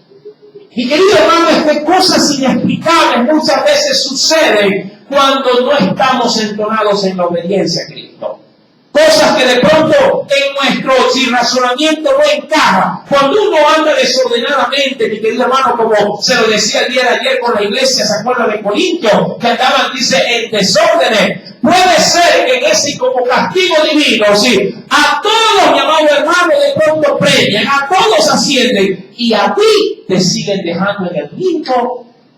Mi querido hermano, es que cosas inexplicables muchas veces suceden cuando no estamos entonados en la obediencia a Cristo. Cosas que de pronto en nuestro razonamiento no encaja. Cuando uno anda desordenadamente, mi querido hermano, como se lo decía el día de ayer con la iglesia, ¿se acuerdan de Corinto? Que andaban, dice, en desórdenes. Puede ser que en ese como castigo divino, sí, a todos, mi amado hermano, de pronto premian, a todos ascienden, y a ti te siguen dejando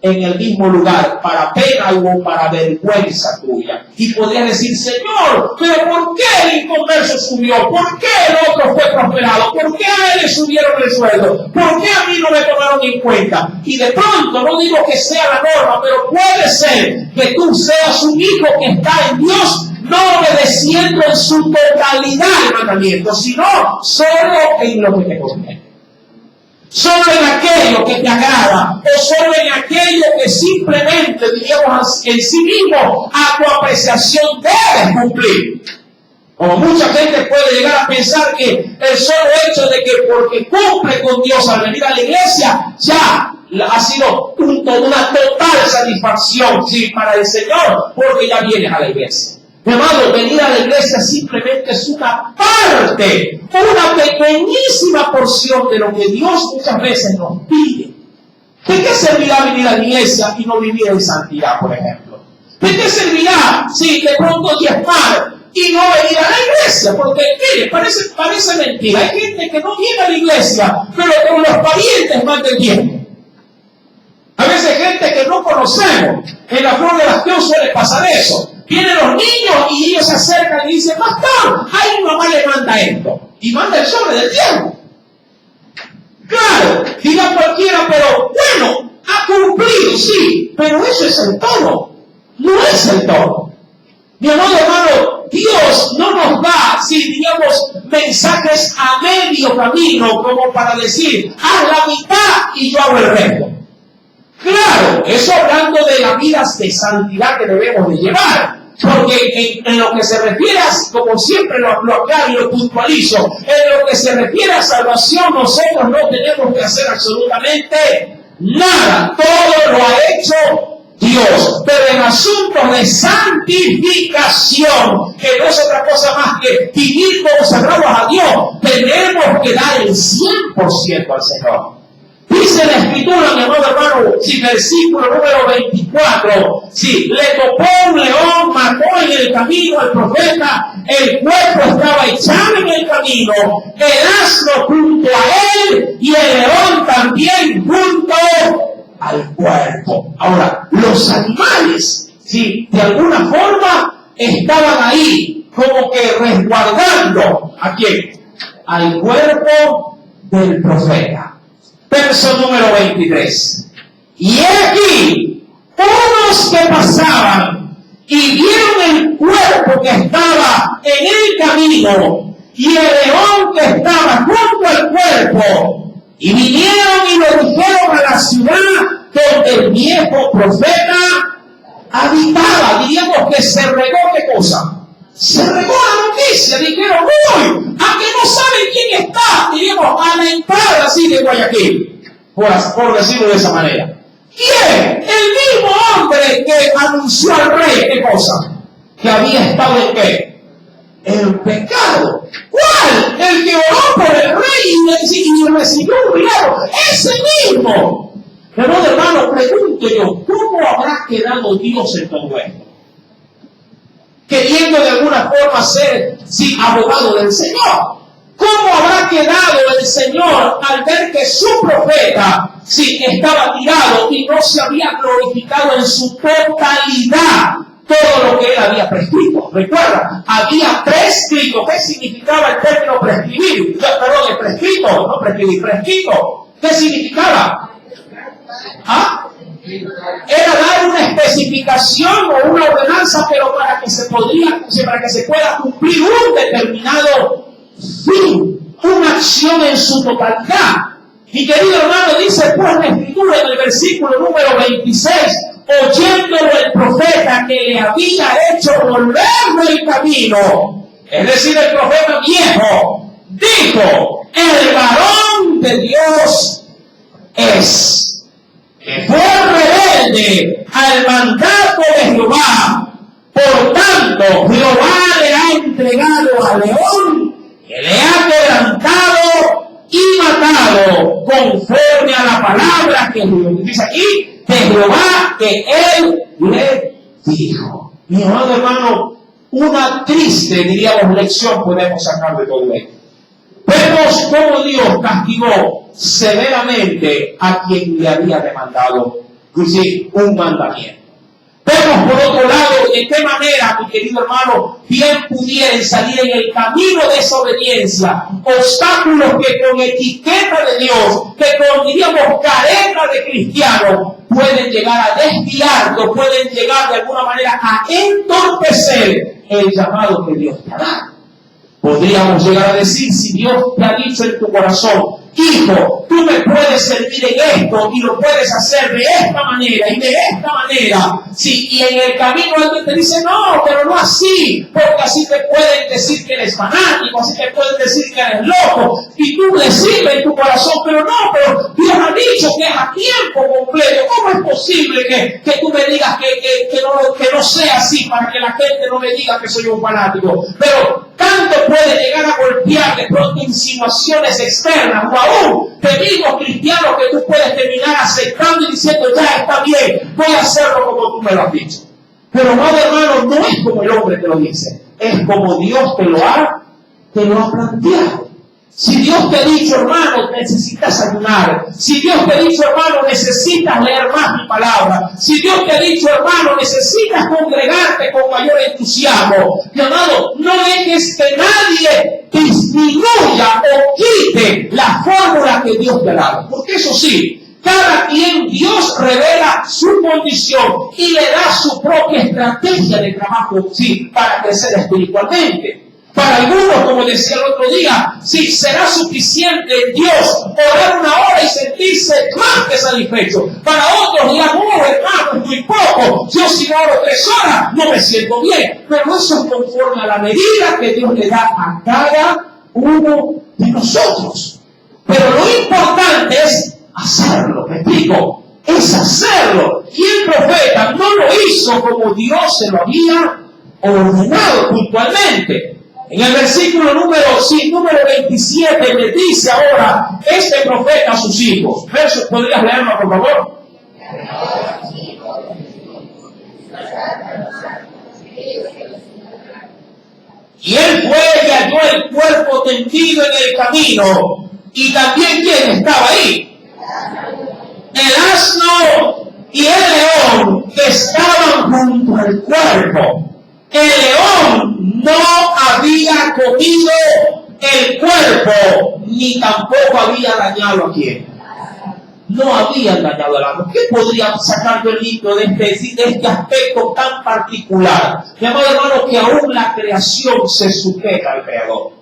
en el mismo lugar, para pena o para vergüenza tuya. Y podrías decir, Señor, pero ¿por qué el inconverso subió? ¿Por qué el otro fue prosperado? ¿Por qué a él le subieron el sueldo? ¿Por qué a mí no me tomaron en cuenta? Y de pronto, no digo que sea la norma, pero puede ser que tú seas un hijo que está en Dios, no obedeciendo en su totalidad el mandamiento, sino solo en lo que te conviene. Solo en aquello que te agrada, o solo en aquello que simplemente, diríamos en sí mismo, a tu apreciación debes cumplir. Como mucha gente puede llegar a pensar que el solo hecho de que porque cumple con Dios al venir a la iglesia, ya ha sido una total satisfacción, sí, para el Señor, porque ya vienes a la iglesia. Mi amado, venir a la iglesia simplemente es una parte, una pequeñísima porción de lo que Dios muchas veces nos pide. ¿De qué servirá venir a la iglesia y no vivir en santidad, por ejemplo? ¿De qué servirá si de pronto diezmar y no venir a la iglesia? Porque, mire, parece mentira. Hay gente que no viene a la iglesia, pero con los parientes más del tiempo. A veces gente que no conocemos. En la flor de las Dios suele pasar eso. Vienen los niños y ellos se acercan y dicen, pastor, ay, mi mamá le manda esto. Y manda el sobre del tiempo. Claro, diga cualquiera, pero bueno, ha cumplido, sí, pero eso es el todo. No es el todo. Mi amado hermano, Dios no nos da, si digamos, mensajes a medio camino, como para decir, haz la mitad y yo hago el resto. Claro, eso hablando de la vida de santidad que debemos de llevar. Porque en lo que se refiere a, como siempre lo aclaro y lo puntualizo, en lo que se refiere a salvación, nosotros no tenemos que hacer absolutamente nada. Todo lo ha hecho Dios. Pero en asuntos de santificación, que no es otra cosa más que vivir consagrados a Dios, tenemos que dar el 100% al Señor. Dice la Escritura, mi amado hermano, si versículo número 24, si le topó un león, mató en el camino al profeta, el cuerpo estaba echado en el camino, el asno junto a él y el león también junto al cuerpo. Ahora, los animales, si de alguna forma estaban ahí, como que resguardando, ¿a quién? Al cuerpo del profeta. Verso número 23. Y aquí, unos que pasaban y vieron el cuerpo que estaba en el camino y el león que estaba junto al cuerpo, y vinieron y lo dijeron a la ciudad donde el viejo profeta habitaba. Diríamos que se regó, ¿qué cosa? Se regó la noticia, dijeron, uy, a que no saben quién está, diríamos, a la entrada así de Guayaquil, por decirlo de esa manera. ¿Quién? El mismo hombre que anunció al rey, ¿qué cosa? Que había estado en ¿qué? En pecado. ¿Cuál? El que oró por el rey y recibió un milagro. Ese mismo. Pero hermano, pregunto yo, ¿cómo habrá quedado Dios en todo esto? Queriendo de alguna forma ser, sí, abogado del Señor. ¿Cómo habrá quedado el Señor al ver que su profeta, sí, estaba tirado y no se había glorificado en su totalidad todo lo que él había prescrito? Recuerda, había prescrito. ¿Qué significaba el término prescribir? Perdón, el prescrito, no prescribir, prescrito. ¿Qué significaba? ¿Ah? Era dar una especificación o una ordenanza, pero para que se pueda cumplir un determinado fin, una acción en su totalidad. Mi querido hermano, dice pues la Escritura en el versículo número 26, oyéndolo el profeta que le había hecho volver del camino, es decir, el profeta viejo, dijo: el varón de Dios es, que fue rebelde al mandato de Jehová. Por tanto, Jehová le ha entregado al león, que le ha quebrantado y matado, conforme a la palabra que dice aquí, de Jehová, que él le dijo. Mi amado hermano, una triste, diríamos, lección podemos sacar de todo esto. Vemos cómo Dios castigó severamente a quien le había demandado, decir, un mandamiento. Vemos por otro lado de qué manera, mi querido hermano, bien pudieran salir en el camino de esa obediencia obstáculos que con etiqueta de Dios, que con, diríamos, careta de cristiano, pueden llegar a desviarlo, pueden llegar de alguna manera a entorpecer el llamado que Dios te da. Podríamos llegar a decir, si Dios te ha dicho en tu corazón: hijo, tú me puedes servir en esto y lo puedes hacer de esta manera y de esta manera. Sí, y en el camino alguien te dice: no, pero no así, porque así te pueden decir que eres fanático, así te pueden decir que eres loco, y tú le sirves en tu corazón, pero no, pero Dios ha dicho que es a tiempo completo. ¿Cómo es posible que tú me digas que no sea así, para que la gente no me diga que soy un fanático? Pero tanto puede llegar a golpear de pronto insinuaciones externas, o aún te digo, cristianos, que tú puedes terminar aceptando y diciendo: ya está bien, voy a hacerlo como tú me lo has dicho. Pero no, hermano, no es como el hombre te lo dice, es como Dios te lo ha planteado. Si Dios te ha dicho, hermano, necesitas ayunar. Si Dios te ha dicho, hermano, necesitas leer más mi palabra. Si Dios te ha dicho, hermano, necesitas congregarte con mayor entusiasmo. Mi amado, no dejes que nadie disminuya o quite la fórmula que Dios te ha dado. Porque eso sí, cada quien Dios revela su condición y le da su propia estrategia de trabajo, sí, para crecer espiritualmente. Para algunos, como decía el otro día, sí, será suficiente en Dios orar 1 hora y sentirse más que satisfecho. Para otros dirán: oh, hermano, es muy poco. Yo si oro 3 horas no me siento bien. Pero eso es conforme a la medida que Dios le da a cada uno de nosotros. Pero lo importante es hacerlo. ¿Me explico? Es hacerlo. Y el profeta no lo hizo como Dios se lo había ordenado puntualmente. En el versículo número 27 le dice ahora este profeta a sus hijos. Verso, ¿podrías leerlo, por favor? Y él fue y halló el cuerpo tendido en el camino. Y también, ¿quién estaba ahí? El asno y el león que estaban junto al cuerpo. El león no había comido el cuerpo, ni tampoco había dañado a quién. No habían dañado al asno. ¿Qué podría sacar yo el libro de este aspecto tan particular? Mi amado hermano, que aún la creación se sujeta al Creador.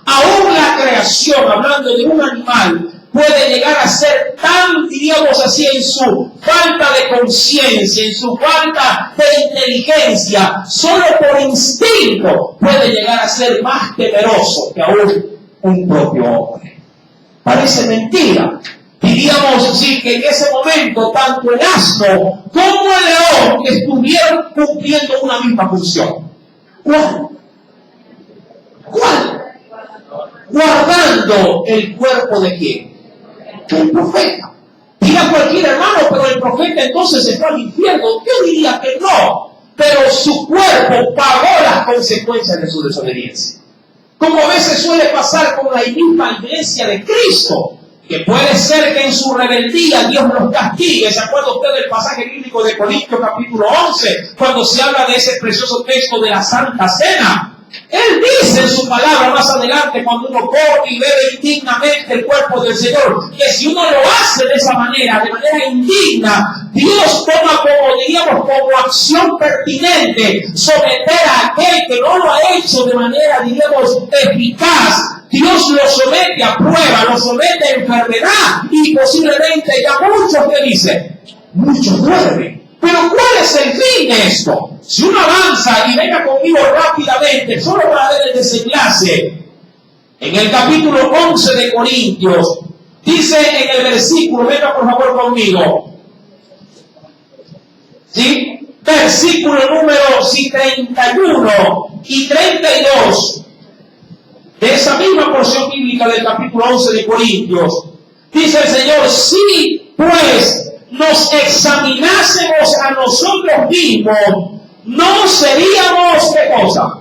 Aún la creación, hablando de un animal, puede llegar a ser tan, diríamos así, en su falta de conciencia, en su falta de inteligencia, solo por instinto, puede llegar a ser más temeroso que aún un propio hombre. Parece mentira. Diríamos así que en ese momento tanto el asno como el león estuvieron cumpliendo una misma función. ¿Cuál? Guardando el cuerpo de quién? El profeta. Diga cualquier hermano, pero el profeta entonces se fue al infierno. Yo diría que no, pero su cuerpo pagó las consecuencias de su desobediencia. Como a veces suele pasar con la misma iglesia de Cristo, que puede ser que en su rebeldía Dios los castigue. ¿Se acuerda usted del pasaje bíblico de Corintios capítulo 11, cuando se habla de ese precioso texto de la Santa Cena? Él dice en su palabra más adelante, cuando uno come y bebe indignamente el cuerpo del Señor, que si uno lo hace de esa manera, de manera indigna, Dios toma como, diríamos, como acción pertinente someter a aquel que no lo ha hecho de manera, diríamos, eficaz. Dios lo somete a prueba, lo somete a enfermedad y posiblemente ya muchos que dicen, muchos duermen. Pero ¿cuál es el fin de esto? Si uno avanza y venga conmigo rápidamente, solo para ver el desenlace, en el capítulo 11 de Corintios, dice en el versículo, venga por favor conmigo, ¿sí? Versículo número 31 y 32, de esa misma porción bíblica del capítulo 11 de Corintios, dice el Señor, si pues nos examinásemos a nosotros mismos, no seríamos, ¿qué cosa?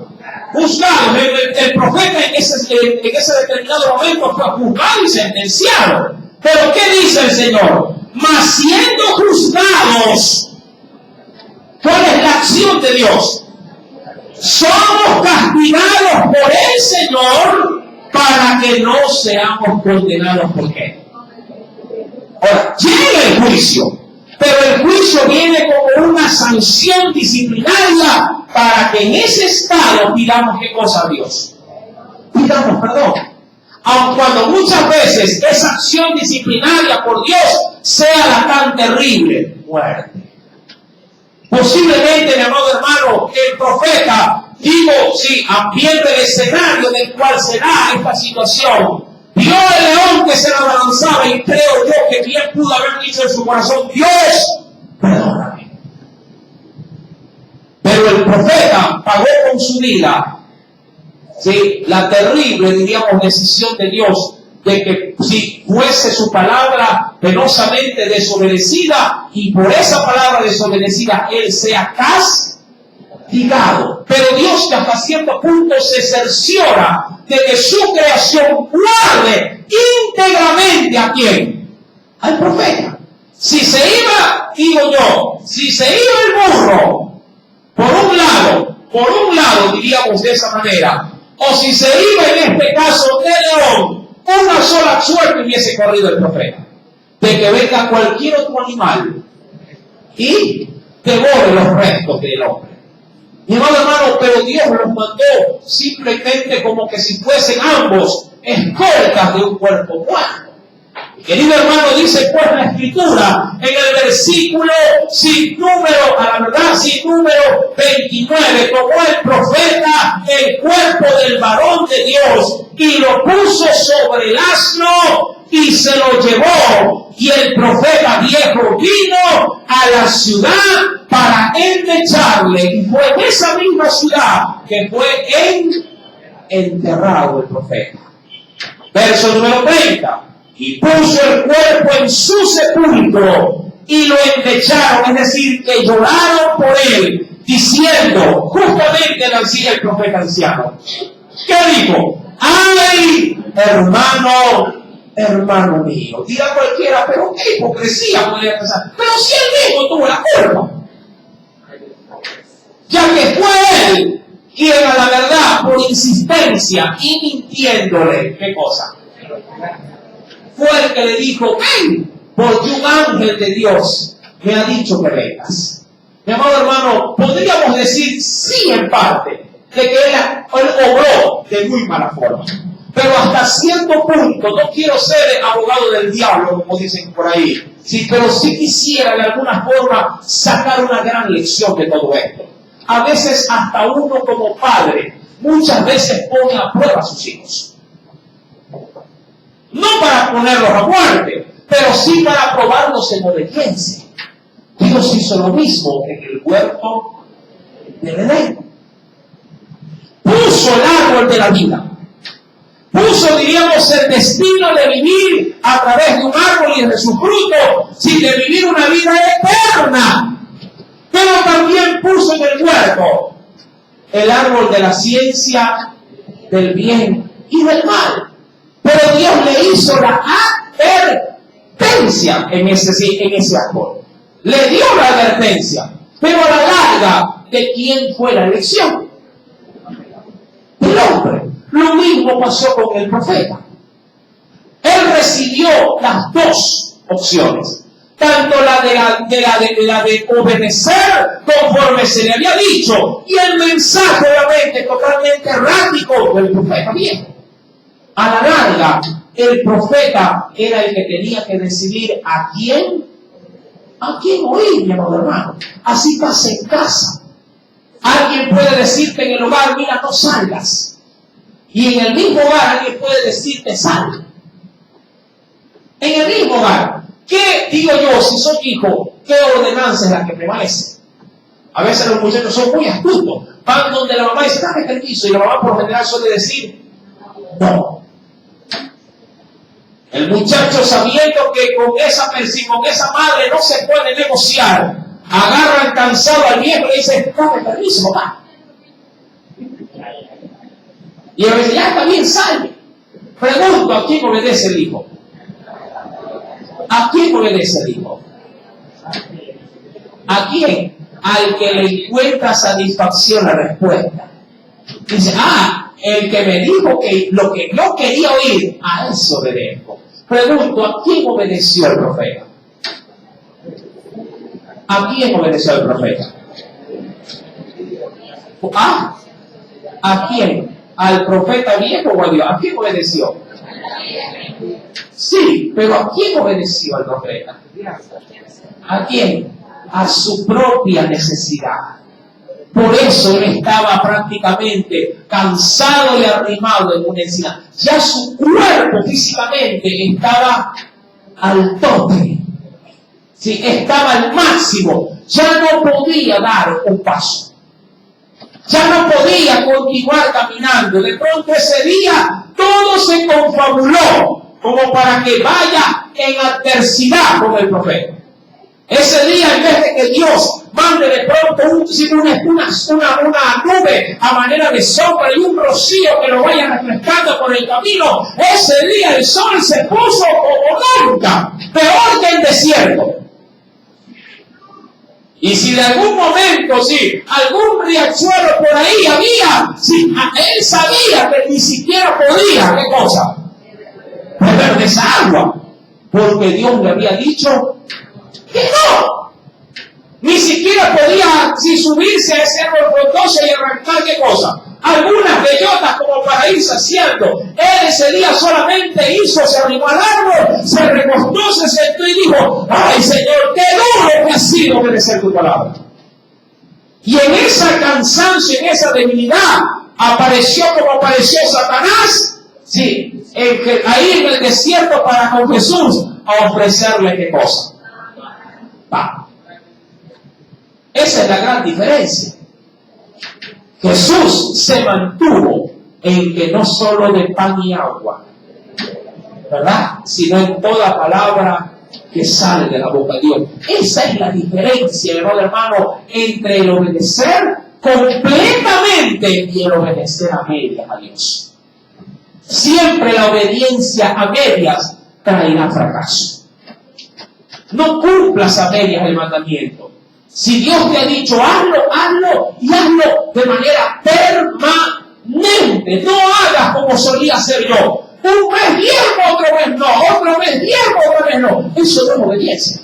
Juzgados. El profeta en ese determinado momento fue juzgado y sentenciado. Pero ¿qué dice el Señor? Mas siendo juzgados, ¿cuál es la acción de Dios? Somos castigados por el Señor para que no seamos condenados. ¿Por qué? Ahora, llega el juicio, pero el juicio viene como una sanción disciplinaria para que en ese estado pidamos ¿qué cosa a Dios? Pidamos perdón. Aun cuando muchas veces esa acción disciplinaria por Dios sea la tan terrible, muerte. Posiblemente, mi amado hermano, el profeta, digo, sí, advierte el escenario del cual se da esta situación. Vio el león que se le abalanzaba y creo yo que bien pudo haber dicho en su corazón, Dios, perdóname. Pero el profeta pagó con su vida, ¿sí?, la terrible, diríamos, decisión de Dios de que si fuese su palabra penosamente desobedecida y por esa palabra desobedecida él sea castigado. Pero Dios que hasta cierto punto se cerciora de que su creación guarde íntegramente ¿a quién? Al profeta. Si se iba, digo yo, si se iba el burro por un lado diríamos de esa manera, o si se iba en este caso de león, una sola suerte hubiese corrido el profeta, de que venga cualquier otro animal y devore los restos del hombre. Mi amado hermano, pero Dios los mandó simplemente como que si fuesen ambos escoltas de un cuerpo humano. Querido hermano, dice pues la Escritura en el versículo sin número, a la verdad sin número 29, tomó el profeta el cuerpo del varón de Dios y lo puso sobre el asno y se lo llevó. Y el profeta viejo vino a la ciudad para endecharle. Y fue en esa misma ciudad que fue enterrado el profeta. Verso número 30. Y puso el cuerpo en su sepulcro y lo endecharon, es decir, que lloraron por él, diciendo, justamente decía el profeta anciano, ¿qué dijo? ¡Ay, hermano mío! Dirá cualquiera, pero qué hipocresía podría pensar. Pero si él mismo tuvo la culpa, ya que fue él quien a la verdad, por insistencia y mintiéndole, ¿qué cosa? Fue el que le dijo, ven, porque un ángel de Dios me ha dicho que vengas. Mi amado hermano, podríamos decir sí en parte, de que él obró de muy mala forma. Pero hasta cierto punto, no quiero ser abogado del diablo, como dicen por ahí, sí, pero sí quisiera de alguna forma sacar una gran lección de todo esto. A veces hasta uno como padre, muchas veces pone a prueba a sus hijos. No para ponerlos a muerte, pero sí para probarlos en obediencia. Dios hizo lo mismo en el huerto del Edén. Puso el árbol de la vida. Puso, diríamos, el destino de vivir a través de un árbol y de su fruto, sin de vivir una vida eterna. Pero también puso en el huerto el árbol de la ciencia, del bien y del mal. Pero Dios le hizo la advertencia en ese árbol. Le dio la advertencia, pero a la larga, ¿de quién fue la elección? Del mismo pasó con el profeta. Él recibió las dos opciones. Tanto la de obedecer conforme se le había dicho, y el mensaje obviamente totalmente errático del profeta viejo. A la larga, el profeta era el que tenía que decidir a quién oír, mi amado hermano. Así pasa en casa. Alguien puede decirte en el hogar, mira, no salgas. Y en el mismo hogar alguien puede decirte, sal. En el mismo hogar. ¿Qué digo yo, si soy hijo, qué ordenanza es la que prevalece? A veces los muchachos son muy astutos. Van donde la mamá dice, dame permiso, y la mamá por lo general suele decir, no. El muchacho, sabiendo que con esa madre no se puede negociar, agarran cansado al viejo y le dice, dame permiso, papá. Y él dice, ya está bien, salve. Pregunto, ¿a quién obedece el hijo? ¿A quién obedece el hijo? ¿A quién? Al que le encuentra satisfacción la respuesta. Dice, el que me dijo que lo que yo quería oír, a eso obedezco. Pregunto, ¿a quién obedeció el profeta? ¿A quién obedeció el profeta? ¿A quién? ¿Al profeta viejo o a Dios? ¿A quién obedeció? Sí, pero ¿a quién obedeció el profeta? ¿A quién? A su propia necesidad. Por eso él estaba prácticamente cansado y arrimado en una encina. Ya su cuerpo físicamente estaba al tope. Sí, estaba al máximo. Ya no podía dar un paso. Ya no podía continuar caminando. De pronto ese día todo se confabuló como para que vaya en adversidad con el profeta. Ese día, en vez de que Dios mande de pronto una nube a manera de sombra y un rocío que lo vaya refrescando por el camino, ese día el sol se puso como nunca, peor que el desierto. Y si de algún momento, algún riachuelo por ahí había, él sabía que ni siquiera podía, ¿qué cosa? Beber de esa agua, porque Dios le había dicho que no. Ni siquiera podía subirse a ese árbol frondoso y arrancar, ¿qué cosa? Algunas bellotas como para ir saciando. Él ese día solamente se arrimó al árbol, se recostó, se sentó y dijo, ay Señor, qué duro que ha sido obedecer tu palabra. Y en esa cansancio, en esa debilidad, apareció como apareció Satanás, ahí en el desierto para con Jesús, a ofrecerle qué cosa. Esa es la gran diferencia. Jesús se mantuvo en que no solo de pan y agua, ¿verdad? Sino en toda palabra que sale de la boca de Dios. Esa es la diferencia, hermano, entre el obedecer completamente y el obedecer a medias a Dios. Siempre la obediencia a medias traerá fracaso. No cumplas a medias el mandamiento. Si Dios te ha dicho hazlo y hazlo de manera permanente. No hagas como solía hacer yo. Un mes diezmo, otro mes no. Otro mes diezmo, otra vez no. Eso no es obediencia.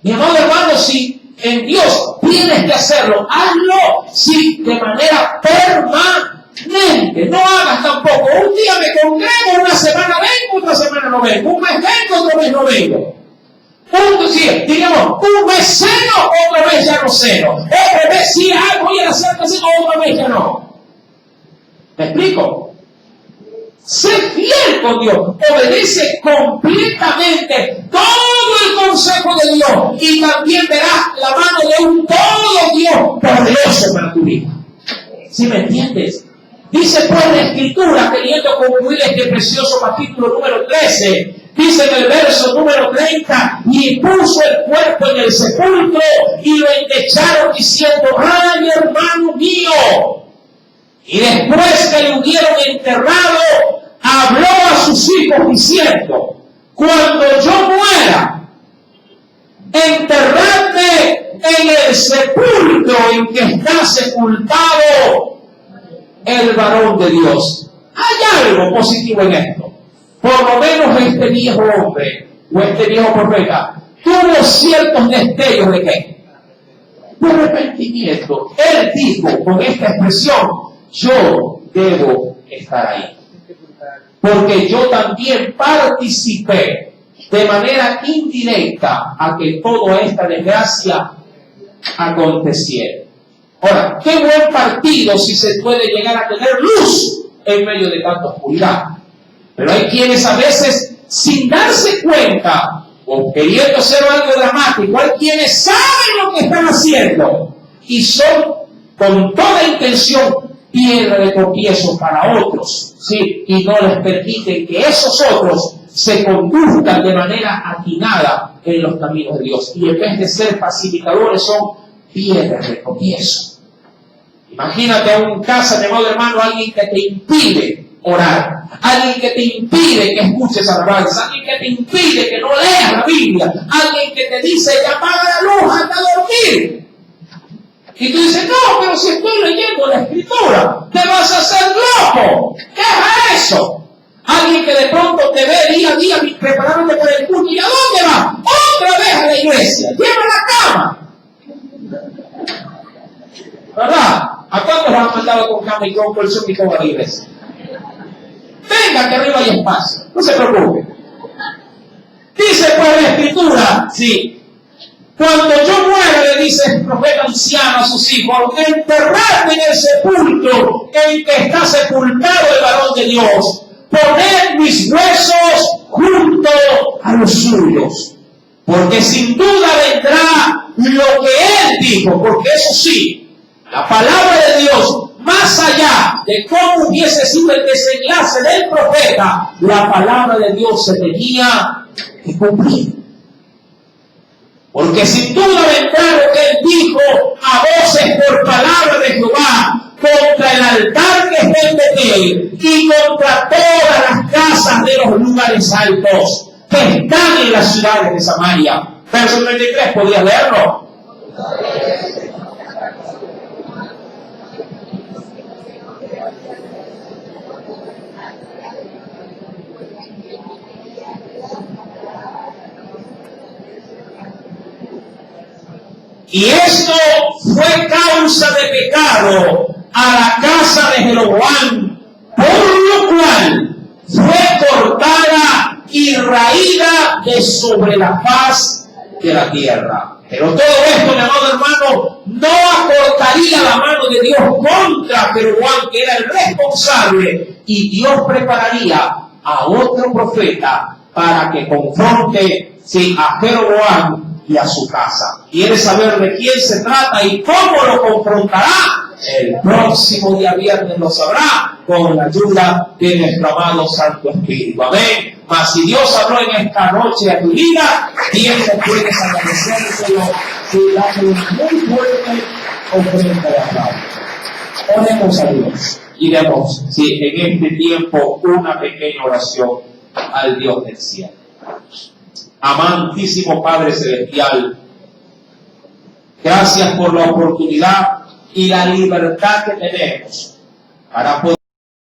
Mi amado hermano, si en Dios tienes que hacerlo, hazlo de manera permanente. No hagas tampoco. Un día me congrego, una semana vengo, otra semana no vengo. Un mes vengo, otro mes no vengo. Digamos, un mes ceno, otra vez ya no ceno. Otra vez voy a hacer ceno, otra vez ya no. ¿Me explico? Sé fiel con Dios. Obedece completamente todo el consejo de Dios. Y también verás la mano de un todo Dios poderoso para tu vida. ¿Sí me entiendes? Dice pues la Escritura, queriendo concluir este precioso capítulo número 13, dice en el verso número 30, y puso el cuerpo en el sepulcro y lo endecharon diciendo, ay hermano mío. Y después que lo hubieron enterrado, habló a sus hijos diciendo, cuando yo muera, enterradme en el sepulcro en que está sepultado el varón de Dios. Hay algo positivo en esto. Por lo menos este viejo hombre o este viejo profeta tuvo ciertos destellos de ¿qué? De arrepentimiento. Él dijo con esta expresión: yo debo estar ahí, porque yo también participé de manera indirecta a que toda esta desgracia aconteciera. Ahora, qué buen partido si se puede llegar a tener luz en medio de tanta oscuridad. Pero hay quienes a veces, sin darse cuenta o queriendo hacer algo dramático, hay quienes saben lo que están haciendo y son con toda intención piedra de tropiezo para otros, ¿sí? Y no les permiten que esos otros se conduzcan de manera atinada en los caminos de Dios. Y en vez de ser facilitadores, son piedras de tropiezo. Imagínate a un casa, mi amado hermano, alguien que te impide orar, alguien que te impide que escuches alabanza, alguien que te impide que no leas la Biblia, alguien que te dice: ya apaga la luz, anda a dormir. Y tú dices: no, pero si estoy leyendo la Escritura, te vas a hacer loco. ¿Qué es eso? Alguien que de pronto te ve día a día preparándote para el culto. ¿Y a dónde vas? Otra vez a la iglesia. Lleva la cama. ¿Verdad? ¿A cuántos han mandado con cama y con colchón y con la iglesia? Venga, que arriba hay espacio. No se preocupe. Dice pues la Escritura, sí: cuando yo muera, le dice el profeta anciano a sus hijos, enterradme en el sepulcro en que está sepultado el varón de Dios. Poned mis huesos junto a los suyos, porque sin duda vendrá lo que él dijo. Porque eso sí, la palabra de Dios, más allá de cómo hubiese sido el desenlace del profeta, la palabra de Dios se tenía que cumplir. Porque sin duda vendrá lo que él dijo a voces por palabra de Jehová, contra el altar que está en Betel y contra todas las casas de los lugares altos que están en las ciudades de Samaria. Verso 33, ¿podías leerlo? Y esto fue causa de pecado a la casa de Jeroboam, por lo cual fue cortada y raída de sobre la faz de la tierra. Pero todo esto, mi amado hermano, no acortaría la mano de Dios contra Jeroboam, que era el responsable, y Dios prepararía a otro profeta para que confronte a Jeroboam y a su casa. ¿Quieres saber de quién se trata y cómo lo confrontará? El próximo día viernes lo sabrá con la ayuda de nuestro amado Santo Espíritu. Amén. Mas si Dios habló en esta noche a tu vida, siempre puedes agradecérselo y darle muy fuerte ofrenda de aplauso. Oremos a Dios y demos en este tiempo una pequeña oración al Dios del cielo. Amantísimo Padre Celestial, gracias por la oportunidad y la libertad que tenemos para poder